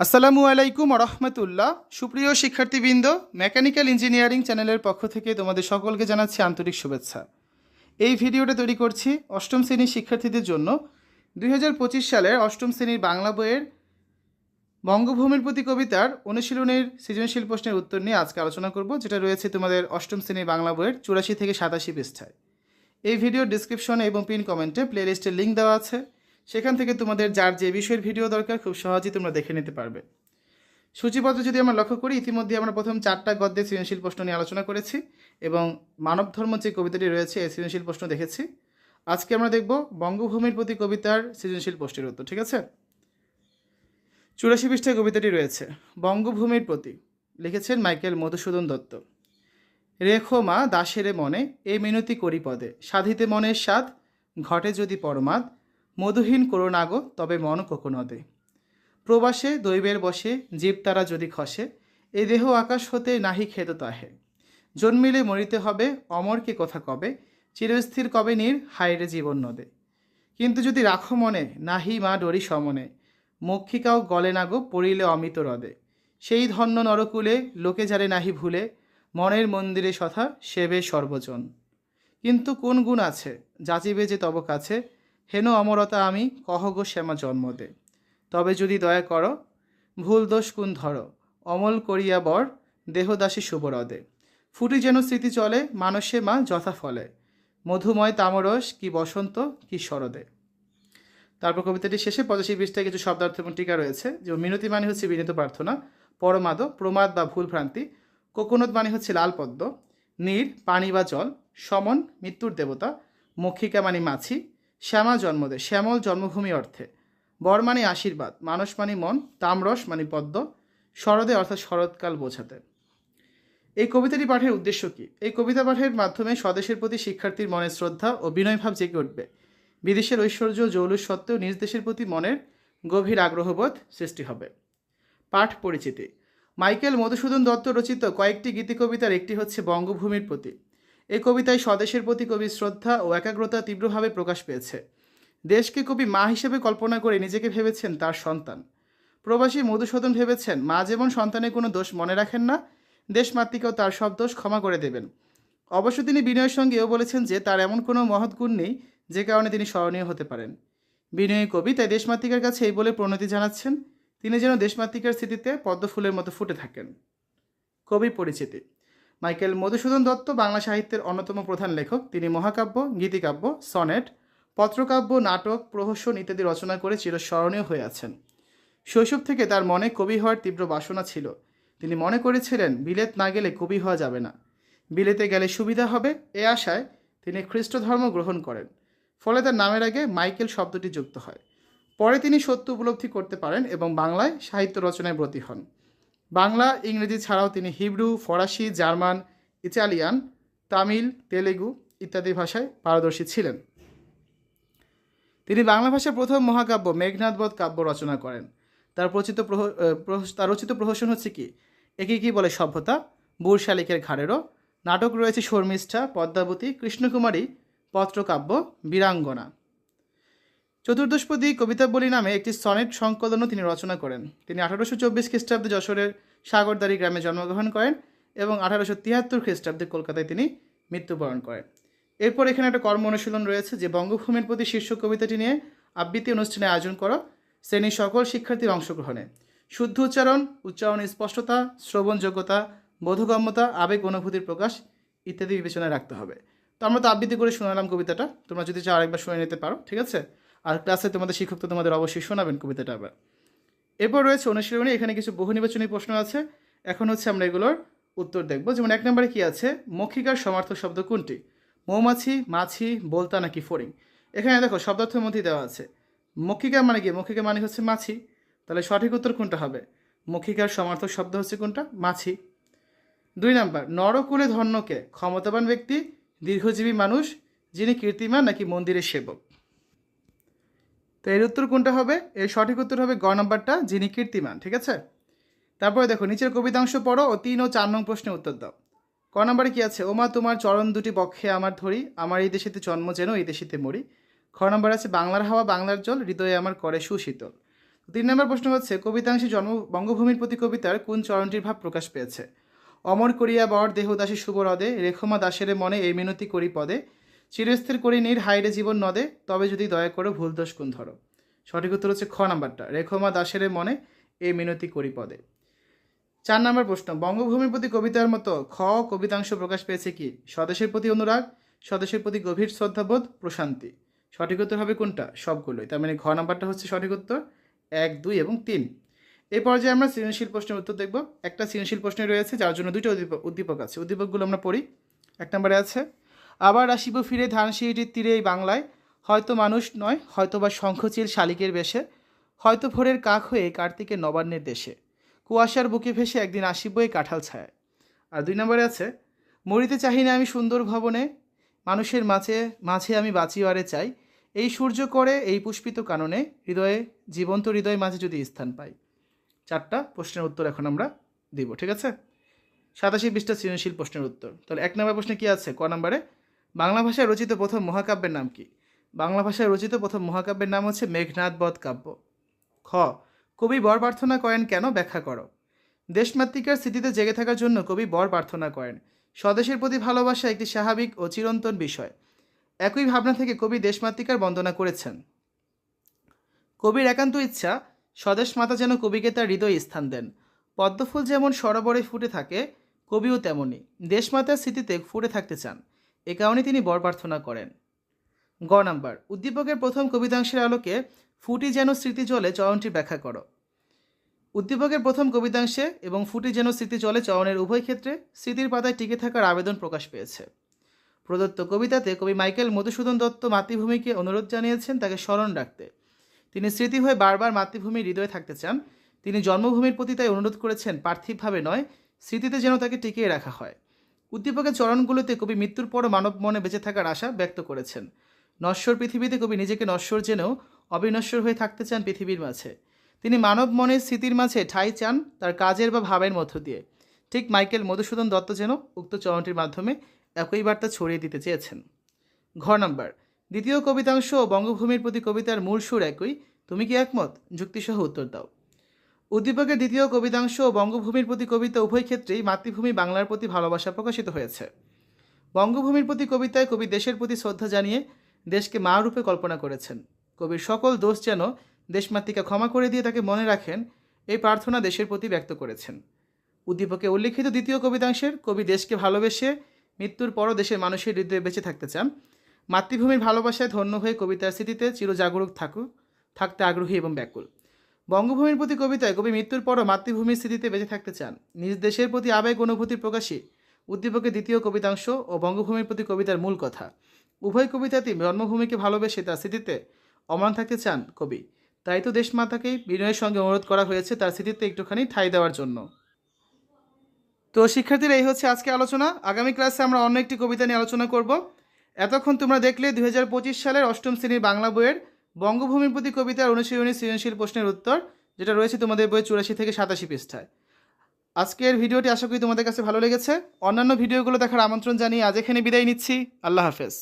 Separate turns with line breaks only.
আসসালামু আলাইকুম রহমতুল্লাহ। সুপ্রিয় শিক্ষার্থীবৃন্দ, মেকানিক্যাল ইঞ্জিনিয়ারিং চ্যানেলের পক্ষ থেকে তোমাদের সকলকে জানাচ্ছি আন্তরিক শুভেচ্ছা। এই ভিডিওটা তৈরি করছি অষ্টম শ্রেণীর শিক্ষার্থীদের জন্য। 2025 সালের অষ্টম শ্রেণীর বাংলা বইয়ের বঙ্গভূমির প্রতি কবিতার অনুশীলনের সৃজনশীল প্রশ্নের উত্তর নিয়ে আজকে আলোচনা করব, যেটা রয়েছে তোমাদের অষ্টম শ্রেণীর বাংলা বইয়ের 84 থেকে 87 পৃষ্ঠায়। এই ভিডিওর ডিসক্রিপশনে এবং পিন কমেন্টে প্লেলিস্টের লিঙ্ক দেওয়া আছে, সেখান থেকে তোমাদের যার যে বিষয়ের ভিডিও দরকার খুব সহজেই তোমরা দেখে নিতে পারবে। সূচিপত্র যদি আমরা লক্ষ্য করি, ইতিমধ্যে আমরা প্রথম 4টা গদ্যে সৃজনশীল প্রশ্ন নিয়ে আলোচনা করেছি এবং মানব ধর্ম যে কবিতাটি রয়েছে এই সৃজনশীল প্রশ্ন দেখেছি। আজকে আমরা দেখব বঙ্গভূমির প্রতি কবিতার সৃজনশীল প্রশ্নের উত্তর। ঠিক আছে, 84 পৃষ্ঠায় কবিতাটি রয়েছে। বঙ্গভূমির প্রতি লিখেছেন মাইকেল মধুসূদন দত্ত। রেখো মা দাসেরে মনে, এ মিনতি করি পদে, সাধিতে মনের স্বাদ, ঘটে যদি পরমাদ, মধুহীন করোনাগো তবে মন কোকোনদে। প্রবাসে দৈবের বসে জীব তারা যদি খসে, এ দেহ আকাশ হতে নাহি খেত তাহে। জন্মিলে মরিতে হবে, অমরকে কথা কবে, চিরস্থির কবে নীর হায়রে জীবন নদে। কিন্তু যদি রাখো মনে, নাহি মা ডরি সমনে, মক্ষিকাও গলে না গো পড়িলে অমিত হ্রদে। সেই ধন্য নরকুলে লোকে যারে নাহি ভুলে, মনের মন্দিরে সথা সেবে সর্বজন। কিন্তু কোন গুণ আছে যাচিবে যে তব কাছে, হেন অমরতা আমি কহ গো শ্যামা জন্ম দে। তবে যদি দয়া করো, ভুল দোষ কোন ধরো, অমল করিয়া বর দেহদাসী শুভরদে। ফুটি যেন স্মৃতি চলে মানসে মা যথা ফলে, মধুময় তামরস কি বসন্ত কি শরদে। তারপর কবিতাটি শেষে 85 পৃষ্ঠায় কিছু শব্দার্থ এবং টিকা রয়েছে। যে মিনতি মানে হচ্ছে বিনীত প্রার্থনা, পরমাদ প্রমাদ বা ভুল ভ্রান্তি, কোকোনদ মানে হচ্ছে লাল পদ্ম, নীর পানি বা জল, সমন মৃত্যুর দেবতা, মক্ষিকা মানে মাছি, শ্যামা জন্মদে শ্যামল জন্মভূমি অর্থে, বর মানে আশীর্বাদ, মানস মানে মন, তামরস মানে পদ্ম, শরদে অর্থাৎ শরৎকাল বোঝাতে। এই কবিতাটি পাঠের উদ্দেশ্য কি? এই কবিতা পাঠের মাধ্যমে স্বদেশের প্রতি শিক্ষার্থীর মনে শ্রদ্ধা ও বিনয়ভাব জেগে উঠবে। বিদেশের ঐশ্বর্য জৌলুস সত্ত্বেও নিজ দেশের প্রতি মনের গভীর আগ্রহবোধ সৃষ্টি হবে। পাঠ পরিচিতি। মাইকেল মধুসূদন দত্ত রচিত কয়েকটি গীতি কবিতার একটি হচ্ছে বঙ্গভূমির প্রতি। এই কবিতায় স্বদেশের প্রতি কবির শ্রদ্ধা ও একাগ্রতা তীব্রভাবে প্রকাশ পেয়েছে। দেশকে কবি মা হিসেবে কল্পনা করে নিজেকে ভেবেছেন তার সন্তান। প্রবাসী মধুসূদন ভেবেছেন মা যেমন সন্তানের কোনো দোষ মনে রাখেন না, দেশমাতৃকেও তার সব দোষ ক্ষমা করে দেবেন। অবশ্য তিনি বিনয়ের সঙ্গে এও বলেছেন যে তার এমন কোনো মহৎ গুণ নেই যে কারণে তিনি স্মরণীয় হতে পারেন। বিনয়ী কবি তাই দেশমাতৃকার কাছে এই বলে প্রণতি জানাচ্ছেন, তিনি যেন দেশমাতৃকার স্মৃতিতে পদ্মফুলের মতো ফুটে থাকেন। কবি পরিচিতি। মাইকেল মধুসূদন দত্ত বাংলা সাহিত্যের অন্যতম প্রধান লেখক। তিনি মহাকাব্য, গীতিকাব্য, সনেট, পত্রকাব্য, নাটক, প্রহসন ইত্যাদি রচনা করে চিরস্মরণীয় হয়ে আছেন। শৈশব থেকে তার মনে কবি হওয়ার তীব্র বাসনা ছিল। তিনি মনে করেছিলেন বিলেত না গেলে কবি হওয়া যাবে না, বিলেতে গেলে সুবিধা হবে। এ আশায় তিনি খ্রিস্ট ধর্ম গ্রহণ করেন। ফলে তার নামের আগে মাইকেল শব্দটি যুক্ত হয়। পরে তিনি সত্য উপলব্ধি করতে পারেন এবং বাংলায় সাহিত্য রচনায় ব্রতী হন। বাংলা, ইংরেজি ছাড়াও তিনি হিব্রু, ফরাসি, জার্মান, ইতালিয়ান, তামিল, তেলেগু ইত্যাদি ভাষায় পারদর্শী ছিলেন। তিনি বাংলা ভাষার প্রথম মহাকাব্য মেঘনাদবধ কাব্য রচনা করেন। তার রচিত প্রহসন হচ্ছে কি, একে কি বলে সভ্যতা, বুড় শালিকের ঘাড়েরও। নাটক রয়েছে শর্মিষ্ঠা, পদ্মাবতী, কৃষ্ণকুমারী, পত্রকাব্য, বীরাঙ্গনা। চতুর্দশপদী কবিতাবলী নামে একটি সনেট সংকলনও তিনি রচনা করেন। তিনি 1824 খ্রিস্টাব্দে যশোরের সাগরদাড়ি গ্রামে জন্মগ্রহণ করেন এবং 1873 খ্রিস্টাব্দে কলকাতায় তিনি মৃত্যুবরণ করেন। এরপর এখানে একটা কর্ম অনুশীলন রয়েছে, যে বঙ্গভূমির প্রতি শীর্ষক কবিতাটি নিয়ে আবৃত্তি অনুষ্ঠানে আয়োজন করো শ্রেণীর সকল শিক্ষার্থীর অংশগ্রহণে। শুদ্ধ উচ্চারণ, উচ্চারণের স্পষ্টতা, শ্রবণযোগ্যতা, বোধগম্যতা, আবেগ অনুভূতির প্রকাশ ইত্যাদি বিবেচনায় রাখতে হবে। তো আমরা তো আবৃত্তি করে শোনালাম কবিতাটা, তোমরা যদি চাও আরেকবার শুনে নিতে পারো। ঠিক আছে, আর ক্লাসে তোমাদের শিক্ষক তো তোমাদের অবশ্যই শোনাবেন কবিতাটা আবার। এরপর রয়েছে অনুশীলনী। এখানে কিছু বহু নির্বাচনী প্রশ্ন আছে। এখন হচ্ছে আমরা এগুলোর উত্তর দেখব। যেমন 1 নম্বরে কি আছে, মক্ষিকার সমার্থক শব্দ কোনটি? মৌমাছি, মাছি, বোলতা নাকি ফড়িং? এখানে দেখো শব্দার্থের মধ্যেই দেওয়া আছে। মক্ষিকা মানে কি? মক্ষিকা মানে হচ্ছে মাছি। তাহলে সঠিক উত্তর কোনটা হবে? মক্ষিকার সমার্থক শব্দ হচ্ছে কোনটা? মাছি। 2 নম্বর, নরকুলে ধন্যকে ক্ষমতাবান ব্যক্তি, দীর্ঘজীবী মানুষ, যিনি কীর্তিমান নাকি মন্দিরের সেবক? তো এর উত্তর কোনটা হবে? এর সঠিক উত্তর হবে গ নম্বরটা, যিনি কীর্তিমান। ঠিক আছে, তারপরে দেখো নিচের কবিতাংশ পড়ো ও 3 ও 4 নং প্রশ্নের উত্তর দাও। ক নম্বরে কি আছে, ওমা তোমার চরণ দুটি বক্ষে আমার ধরি, আমার এই দেশেতে জন্ম যেন এই দেশেতে মরি। খ নম্বর আছে, বাংলার হাওয়া বাংলার জল, হৃদয়ে আমার করে সুশীতল। 3 নম্বর প্রশ্ন হচ্ছে কবিতাংশে জন্ম বঙ্গভূমির প্রতি কবিতার কোন চরণটির ভাব প্রকাশ পেয়েছে? অমর করিয়া বর দেহদাসী শুভ হ্রদে, রেখমা দাসের মনে এই মিনতি করি পদে, চিরস্থির করি নীর হাইরে জীবন নদে, তবে যদি দয়া করো ভুল দোষ কোন ধরো। সঠিক উত্তর হচ্ছে খ নাম্বারটা, রেখমা দাসের মনে এই মিনতি করি পদে। 4 নম্বর প্রশ্ন বঙ্গভূমির প্রতি কবিতার মতো খ কবিতাংশ প্রকাশ পেয়েছে কি? স্বদেশের প্রতি অনুরাগ, স্বদেশের প্রতি গভীর শ্রদ্ধাবোধ, প্রশান্তি। সঠিক উত্তর হবে কোনটা? সবগুলোই। তার মানে ঘ নাম্বারটা হচ্ছে সঠিক উত্তর, 1, 2 এবং 3। এই পর্যায়ে আমরা সৃজনশীল প্রশ্নের উত্তর দেখব। একটা সৃজনশীল প্রশ্ন রয়েছে যার জন্য দুটো উদ্দীপক আছে। উদ্দীপকগুলো আমরা পড়ি। 1 নম্বরে আছে, আবার আসিব ফিরে ধানসিঁড়িটির তীরে এই বাংলায়, হয়তো মানুষ নয় হয়তো বা শঙ্খচিল শালিকের বেশে, হয়তো ভোরের কাক হয়ে কার্তিকের নবান্নের দেশে, কুয়াশার বুকে ভেসে একদিন আসিব এই কাঁঠাল ছায়ায়। আর 2 নম্বরে আছে, মরিতে চাহি না আমি সুন্দর ভবনে, মানুষের মাঝে মাঝে আমি বাঁচিবারে চাই, এই সূর্য করে এই পুষ্পিত কাননে, হৃদয়ে জীবন্ত হৃদয় মাঝে যদি স্থান পাই। 4টা প্রশ্নের উত্তর এখন আমরা দিব, ঠিক আছে? 87 পৃষ্ঠা সৃজনশীল প্রশ্নের উত্তর। তাহলে 1 নম্বর প্রশ্নে কি আছে? ক নম্বরে, বাংলা ভাষায় রচিত প্রথম মহাকাব্যের নাম কি? বাংলা ভাষায় রচিত প্রথম মহাকাব্যের নাম হচ্ছে মেঘনাদ বধ কাব্য। খ, কবি বর প্রার্থনা করেন কেন? ব্যাখ্যা করো। দেশমাতৃকার স্মৃতিতে জেগে থাকার জন্য কবি বর প্রার্থনা করেন। স্বদেশের প্রতি ভালোবাসা একটি স্বাভাবিক ও চিরন্তন বিষয়। একই ভাবনা থেকে কবি দেশমাতৃকার বন্দনা করেছেন। কবির একান্ত ইচ্ছা স্বদেশ মাতা যেন কবিকে তার হৃদয়ে স্থান দেন। পদ্মফুল যেমন সরোবরে ফুটে থাকে, কবিও তেমনি দেশমাতার স্মৃতিতে ফুটে থাকতে চান। এ কারণে তিনি বর প্রার্থনা করেন। গ নাম্বার, উদ্দীপকের প্রথম কবিতাংশের আলোকে ফুটি যেন স্মৃতি জলে চরণটি ব্যাখ্যা করো। উদ্দীপকের প্রথম কবিতাংশে এবং ফুটি যেন স্মৃতি জলে চরণের উভয় ক্ষেত্রে স্মৃতির পাতায় টিকে থাকার আবেদন প্রকাশ পেয়েছে। প্রদত্ত কবিতাতে কবি মাইকেল মধুসূদন দত্ত মাতৃভূমিকে অনুরোধ জানিয়েছেন তাকে স্মরণ রাখতে। তিনি স্মৃতি হয়ে বারবার মাতৃভূমির হৃদয়ে থাকতে চান। তিনি জন্মভূমির প্রতি তাই অনুরোধ করেছেন পার্থিবভাবে নয়, স্মৃতিতে যেন তাকে টিকিয়ে রাখা হয়। উদ্দীপকের চরণগুলোতে কবি মৃত্যুর পরও মানব মনে বেঁচে থাকার আশা ব্যক্ত করেছেন। নশ্বর পৃথিবীতে কবি নিজেকে নশ্বর জেনেও অবিনশ্বর হয়ে থাকতে চান পৃথিবীর মাঝে। তিনি মানব মনের স্মৃতির মাঝে ঠাঁই চান তার কাজের বা ভাবের মধ্য দিয়ে। ঠিক মাইকেল মধুসূদন দত্ত যেন উক্ত চরণটির মাধ্যমে একই বার্তা ছড়িয়ে দিতে চেয়েছেন। ঘ নাম্বার, দ্বিতীয় কবিতাংশ ও বঙ্গভূমির প্রতি কবিতার মূল সুর একই, তুমি কি একমত? যুক্তিসহ উত্তর দাও। উদ্দীপকের দ্বিতীয় কবিতাংশ ও বঙ্গভূমির প্রতি কবিতা উভয় ক্ষেত্রেই মাতৃভূমি বাংলার প্রতি ভালোবাসা প্রকাশিত হয়েছে। বঙ্গভূমির প্রতি কবিতায় কবি দেশের প্রতি শ্রদ্ধা জানিয়ে দেশকে মা রূপে কল্পনা করেছেন। কবির সকল দোষ যেন দেশমাতৃকা ক্ষমা করে দিয়ে তাকে মনে রাখেন, এই প্রার্থনা দেশের প্রতি ব্যক্ত করেছেন। উদ্দীপকে উল্লিখিত দ্বিতীয় কবিতাংশের কবি দেশকে ভালোবেসে মৃত্যুর পরও দেশের মানুষের হৃদয়ে বেঁচে থাকতে চান। মাতৃভূমির ভালোবাসায় ধন্য হয়ে কবিতার স্মৃতিতে চিরজাগরুক থাকতে আগ্রহী এবং ব্যাকুল। বঙ্গভূমির প্রতি কবিতায় কবি মৃত্যুর পরও মাতৃভূমির স্মৃতিতে বেঁচে থাকতে চান। নিজ দেশের প্রতি আবেগ অনুভূতির প্রকাশই উদ্দীপকের দ্বিতীয় কবিতাংশ ও বঙ্গভূমির প্রতি কবিতার মূল কথা। উভয় কবিতাতেই জন্মভূমিকে ভালোবেসে তার স্মৃতিতে অমর থাকতে চান কবি। তাই তো দেশমাতাকেই বিনয়ের সঙ্গে অনুরোধ করা হয়েছে তার স্মৃতিতে একটুখানি ঠাঁই দেওয়ার জন্য। তো শিক্ষার্থীরা, এই হচ্ছে আজকে আলোচনা। আগামী ক্লাসে আমরা অন্য একটি কবিতা নিয়ে আলোচনা করব। এতক্ষণ তোমরা দেখলে 2025 সালের 8ম শ্রেণীর বাংলা বইয়ের বঙ্গভূমির প্রতি কবিতার অনুশীলনী সৃজনশীল প্রশ্নের উত্তর, যেটা রয়েছে তোমাদের বই 84 থেকে 87 পৃষ্ঠায়। আজকের ভিডিওটি আশা করি তোমাদের কাছে ভালো লেগেছে। অন্যান্য ভিডিওগুলো দেখার আমন্ত্রণ জানিয়ে আজ এখানে বিদায় নিচ্ছি। আল্লাহ হাফেজ।